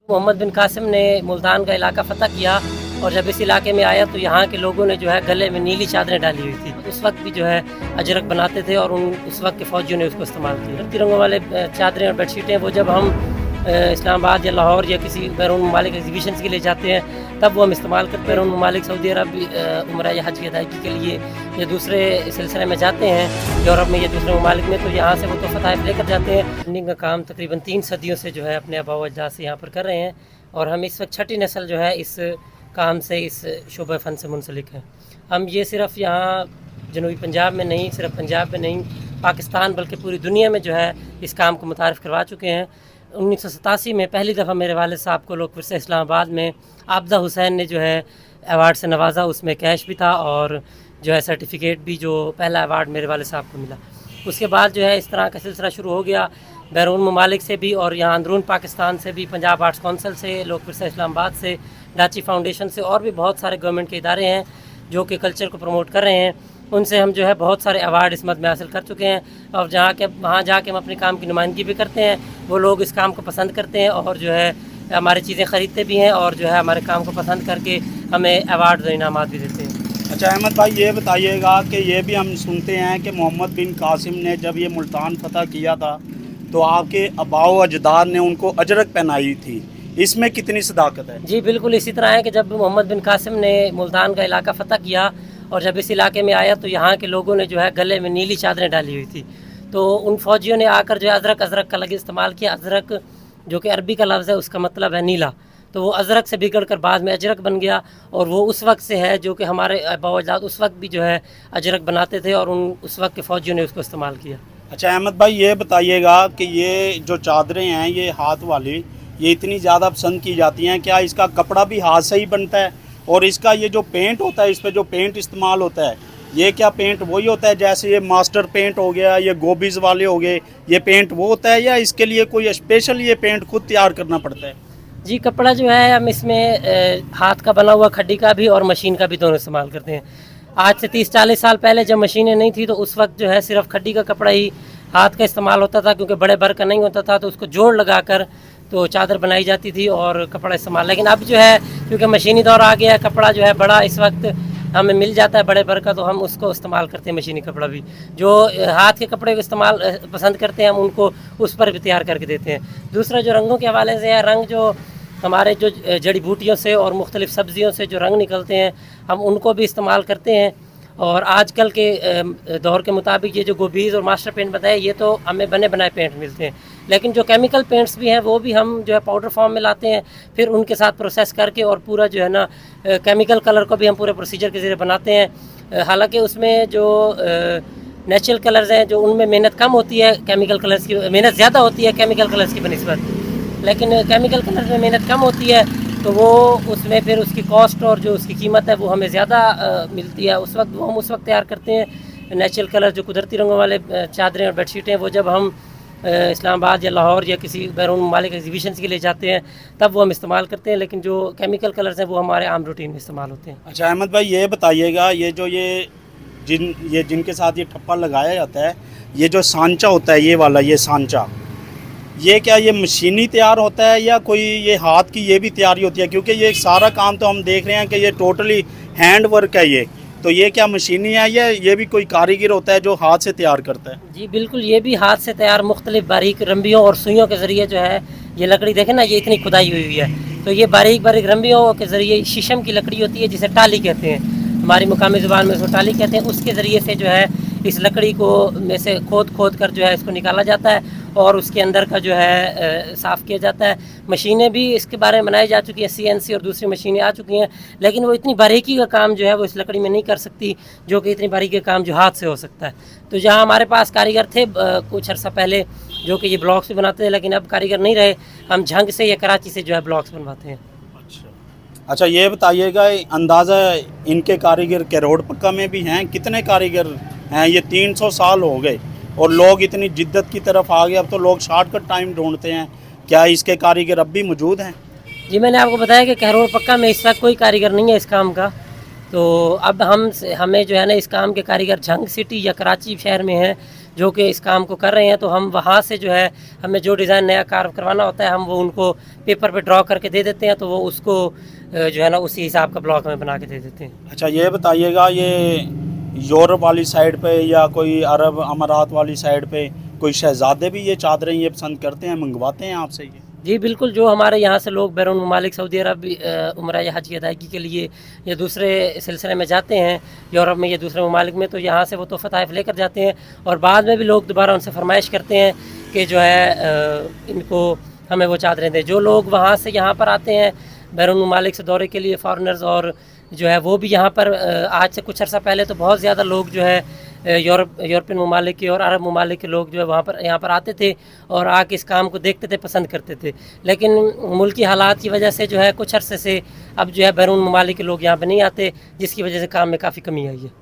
मोहम्मद बिन कासिम ने मुल्तान का इलाका फ़तह किया और जब इस इलाके में आया तो यहाँ के लोगों ने जो है गले में नीली चादरें डाली हुई थी। उस वक्त भी जो है अजरक बनाते थे और उस वक्त के फ़ौजियों ने उसको इस्तेमाल किया। तिरंगों वाले चादरें और बेडशीटें वो जब हम इस्लामाबाद या लाहौर या किसी बैरून ममालिक एग्जीबिशंस के लिए जाते हैं तब वो हम इस्तेमाल करते हैं। बैरून ममालिक सऊदी अरब उम्रा या हज की अदायगी के लिए या दूसरे सिलसिले में जाते हैं यूरोप में या दूसरे ममालिक में, तो यहाँ से वो तोहफ़ा तोहफ़े लेकर जाते हैं। फंडिंग का काम तकरीबन 3 सदियों से जो है अपने आबा व अजदाद से यहाँ पर कर रहे हैं और हम इस वक्त 6ठी नस्ल जो है इस काम से, इस शोबे फ़न से मुंसलिक हैं। हम ये सिर्फ़ यहाँ जनूबी पंजाब में नहीं, सिर्फ पंजाब में नहीं, पाकिस्तान बल्कि पूरी दुनिया में जो है इस काम को मुतारिफ़ करवा चुके हैं। 1987 में पहली दफ़ा मेरे वालिद साहब को लोग फिर से इस्लामाबाद में आबदा हुसैन ने जो है अवार्ड से नवाजा, उसमें कैश भी था और जो है सर्टिफिकेट भी, जो पहला अवार्ड मेरे वालिद साहब को मिला। उसके बाद जो है इस तरह का सिलसिला शुरू हो गया बैरून ममालिक से भी और यहाँ अंदरून पाकिस्तान से भी, पंजाब आर्ट्स कौंसिल से, लोग फिर से इस्लामाबाद से, डाची फाउंडेशन से और भी बहुत सारे गवर्नमेंट के इदारे हैं जो कि कल्चर को प्रमोट कर रहे हैं। उनसे हम जो है बहुत सारे अवार्ड इस मद में हासिल कर चुके हैं और वहाँ जाके हम अपने काम की नुमाइंदगी भी करते हैं। वो लोग इस काम को पसंद करते हैं और जो है हमारी चीज़ें ख़रीदते भी हैं और जो है हमारे काम को पसंद करके हमें अवार्ड और इनामात भी देते हैं। अच्छा अहमद भाई, ये बताइएगा कि ये भी हम सुनते हैं कि मोहम्मद बिन कासिम ने जब ये मुल्तान फ़तह किया था तो आपके आबाओ अजदाद ने उनको अजरक पहनाई थी, इसमें कितनी सदाकत है? जी बिल्कुल इसी तरह है कि जब मोहम्मद बिन कासिम ने मुल्तान का इलाका फ़तह किया और जब इस इलाके में आया तो यहाँ के लोगों ने जो है गले में नीली चादरें डाली हुई थी, तो उन फ़ौजियों ने आकर जो है अजरक का लफ्ज़ इस्तेमाल किया। अजरक जो कि अरबी का लफ्ज़ है, उसका मतलब है नीला, तो वो अजरक से बिगड़ कर बाद में अजरक बन गया और वो उस वक्त से है जो कि हमारे आबा-ओ-अजदाद उस वक्त भी जो है अजरक बनाते थे और उस वक्त के फ़ौजियों ने उसको इस्तेमाल किया। अच्छा अहमद भाई, ये बताइएगा कि ये जो चादरें हैं ये हाथ वाली, ये इतनी ज़्यादा पसंद की जाती हैं, क्या इसका कपड़ा भी हाथ से ही बनता है? और इसका ये जो पेंट होता है, इस पर जो पेंट इस्तेमाल होता है, ये क्या पेंट वही होता है जैसे ये मास्टर पेंट हो गया, ये गोबीज़ वाले हो गए, ये पेंट वो होता है या इसके लिए कोई स्पेशल ये पेंट खुद तैयार करना पड़ता है? जी कपड़ा जो है हम इसमें हाथ का बना हुआ खड्डी का भी और मशीन का भी दोनों इस्तेमाल करते हैं। आज से 30-40 साल पहले जब मशीनें नहीं थी तो उस वक्त जो है सिर्फ खड्डी का कपड़ा ही हाथ का इस्तेमाल होता था, क्योंकि बड़े भर का नहीं होता था, तो उसको जोड़ लगाकर तो चादर बनाई जाती थी और कपड़ा इस्तेमाल। लेकिन अब जो है क्योंकि मशीनी दौर आ गया है, कपड़ा जो है बड़ा इस वक्त हमें मिल जाता है बड़े भर का, तो हम उसको इस्तेमाल करते हैं मशीनी कपड़ा भी। जो हाथ के कपड़े को इस्तेमाल पसंद करते हैं हम उनको उस पर भी तैयार करके देते हैं। दूसरा जो रंगों के हवाले से है, रंग जो हमारे जो जड़ी बूटियों से और मुख्तलिफ़ सब्ज़ियों से जो रंग निकलते हैं हम उनको भी इस्तेमाल करते हैं। और आजकल के दौर के मुताबिक ये जो गोबीज़ और मास्टर पेंट बताए, ये तो हमें बने बनाए पेंट मिलते हैं, लेकिन जो केमिकल पेंट्स भी हैं वो भी हम जो है पाउडर फॉर्म में लाते हैं, फिर उनके साथ प्रोसेस करके और पूरा जो है ना केमिकल कलर को भी हम पूरे प्रोसीजर के ज़रिए बनाते हैं। हालांकि उसमें जो नेचुरल कलर्स हैं जो उनमें मेहनत कम होती है, केमिकल कलर्स की मेहनत ज़्यादा होती है केमिकल कलर्स की बनिस्बत, लेकिन केमिकल कलर्स में मेहनत कम होती है तो वो उसमें फिर उसकी कॉस्ट और जो उसकी कीमत है वो हमें ज़्यादा मिलती है। उस वक्त वो हम उस वक्त तैयार करते हैं। नेचुरल कलर जो कुदरती रंगों वाले चादरें और बेडशीटें वो जब हम इस्लामाबाद या लाहौर या किसी बैरून ममालिक एग्जीबिशंस के लिए जाते हैं तब वो हम इस्तेमाल करते हैं, लेकिन जो केमिकल कलर्स हैं वो हमारे आम रूटीन में इस्तेमाल होते हैं। अच्छा अहमद भाई, ये बताइएगा, ये जो ये जिनके साथ ये ठप्पा लगाया जाता है, ये जो सांचा होता है, ये वाला ये सांचा, ये क्या ये मशीनी तैयार होता है या कोई ये हाथ की ये भी तैयारी होती है? क्योंकि ये सारा काम तो हम देख रहे हैं कि ये टोटली हैंड वर्क है, ये तो ये क्या मशीनी है या ये भी कोई कारीगर होता है जो हाथ से तैयार करता है? जी बिल्कुल, ये भी हाथ से तैयार मुख्तलिफ बारीक रंबियों और सुइयों के ज़रिए जो है ये लकड़ी देखें ना, ये इतनी खुदाई हुई हुई है, तो ये बारीक बारीक रंबियों के ज़रिए शीशम की लकड़ी होती है जिसे टाली कहते हैं, हमारी मुकामी ज़ुबान में उसको टाली कहते हैं, उसके ज़रिए से जो है इस लकड़ी को में से खोद कर जो है इसको निकाला जाता है और उसके अंदर का जो है साफ़ किया जाता है। मशीनें भी इसके बारे में बनाई जा चुकी हैं, CNC और दूसरी मशीनें आ चुकी हैं, लेकिन वो इतनी बारीकी का काम जो है वो इस लकड़ी में नहीं कर सकती जो कि इतनी बारीकी का काम जो हाथ से हो सकता है। तो जहाँ हमारे पास कारीगर थे कुछ अर्सा पहले जो कि ये ब्लॉक्स भी बनाते थे, लेकिन अब कारीगर नहीं रहे, हम झंग से या कराची से जो है ब्लॉक्स बनवाते हैं। अच्छा ये बताइएगा, अंदाज़ा इनके कारीगर करोड़ पक्का में भी हैं? कितने कारीगर हैं? ये 300 साल हो गए और लोग इतनी जिद्दत की तरफ आ गए, अब तो लोग शॉर्टकट टाइम ढूंढते हैं, क्या इसके कारीगर अब भी मौजूद हैं? जी मैंने आपको बताया कि करोड़ पक्का में इस वक्त कोई कारीगर नहीं है इस काम का, तो अब हमें जो है ना इस काम के कारीगर झंग सिटी या कराची शहर में हैं جو کہ اس کام کو کر رہے ہیں، تو ہم وہاں سے جو ہے ہمیں جو ڈیزائن نیا کار کروانا ہوتا ہے ہم وہ ان کو پیپر پہ ڈرا کر کے دے دیتے ہیں، تو وہ اس کو جو ہے نا اسی حساب کا بلاک ہمیں بنا کے دے دیتے ہیں۔ اچھا یہ بتائیے گا، یہ یورپ والی سائڈ پہ یا کوئی عرب امارات والی سائڈ پہ کوئی شہزادے بھی یہ چادریں یہ پسند کرتے ہیں، منگواتے ہیں آپ سے یہ؟ جی بالکل، جو ہمارے یہاں سے لوگ بیرون ممالک سعودی عرب عمرہ یا حج کی ادائیگی کے لیے یا دوسرے سلسلے میں جاتے ہیں یورپ میں یا دوسرے ممالک میں، تو یہاں سے وہ تحفہ تحائف لے کر جاتے ہیں، اور بعد میں بھی لوگ دوبارہ ان سے فرمائش کرتے ہیں کہ جو ہے ان کو ہمیں وہ چادریں دیں۔ جو لوگ وہاں سے یہاں پر آتے ہیں بیرون ممالک سے دورے کے لیے، فارنرز، اور جو ہے وہ بھی یہاں پر آج سے کچھ عرصہ پہلے تو بہت زیادہ لوگ جو ہے یورپین ممالک کے اور عرب ممالک کے لوگ جو ہے وہاں پر یہاں پر آتے تھے اور آ کے اس کام کو دیکھتے تھے، پسند کرتے تھے، لیکن ملکی حالات کی وجہ سے جو ہے کچھ عرصے سے اب جو ہے بیرون ممالک کے لوگ یہاں پہ نہیں آتے، جس کی وجہ سے کام میں کافی کمی آئی ہے۔